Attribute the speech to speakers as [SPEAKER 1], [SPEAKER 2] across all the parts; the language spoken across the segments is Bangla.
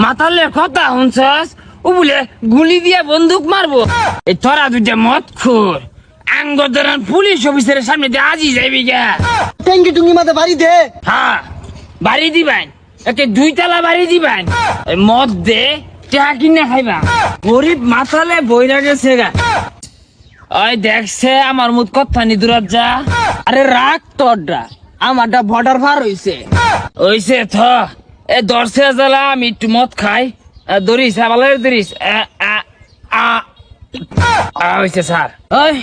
[SPEAKER 1] মাতালে কথা শুনছস ও বলে গুলি দিয়ে বন্দুক মারবো। এই তোরা দুইটা মদ খোর আঙ্গদরান পুলিশ অফিসারের সামনে দিয়ে আজি যাইবি গা।
[SPEAKER 2] ট্যাঙ্কি টুঙ্গি মাথা বাড়ি দে।
[SPEAKER 1] হ্যাঁ বাড়ি দিবেন, একে 2 তলা বাড়ি দিবেন। মদ দে টাকা কিনে খাইবা। গরিব মাতালে বইরা গেছে গা। ওই দেখছে আমার মুখ কথা নি দূর যা। আরে রাগ তোরটা, আমারটা বর্ডার পার হইছে থ এ দর্শে জ্বালা আমি একটু মদ খাই। ধরিস ভালো ধরিস হইছে স্যার। ওই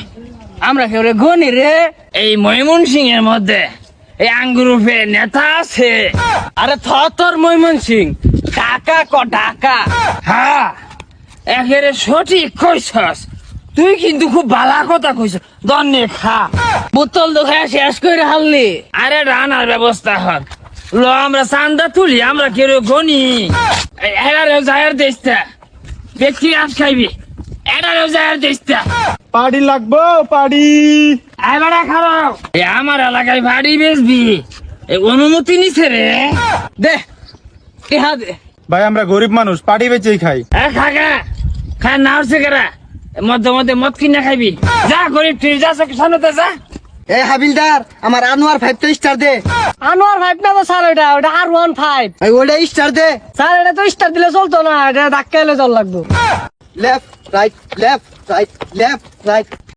[SPEAKER 1] আমরা কেউ রে গনি রে এই ময়মন সিং এর মধ্যে এই আঙ্গুরুফে নেতা আছে। আরে তোর ময়মন সিং টাকা টাকা। হ্যাঁ একেবারে সঠিক কইছস তুই, কিন্তু খুব ভালো কথা কইছ। দন্নে খা বোতল তো খায় শেষ করে হারলি। আরে রানার ব্যবস্থা হন ল, আমরা চান্দা তুলি, আমরা কেউ গনি। এগারো জায়ার দেশটা ব্যক্তি আজ খাইবি, 11 জায়ার দেশটা
[SPEAKER 2] পাড়ি লাগবো পাড়ি।
[SPEAKER 1] এবারে খারাপ আমার এলাকায় বাড়ি বেচবি, অনুমতি নিছে রে। দে টিহা দে।
[SPEAKER 2] ভাই আমরা গরিব মানুষ, পাড়ি বেচেই খাই।
[SPEAKER 1] খাগা খা না হচ্ছে কেরা মধ্যে মধ্যে মদ কিনে খাইবি। যা গরিব তুই যা, সামনে যা।
[SPEAKER 2] এ হাবিলদার আমার আনোয়ার 5 টা স্টার দে।
[SPEAKER 3] আনোয়ার 5 না তো স্যার, ওটা R15
[SPEAKER 2] ওটা স্টার দে
[SPEAKER 3] স্যার। এটা তো স্টার দিলে চলতো না, এটা ধাক্কা এলে চল লাগতো।
[SPEAKER 2] Left right left right left right.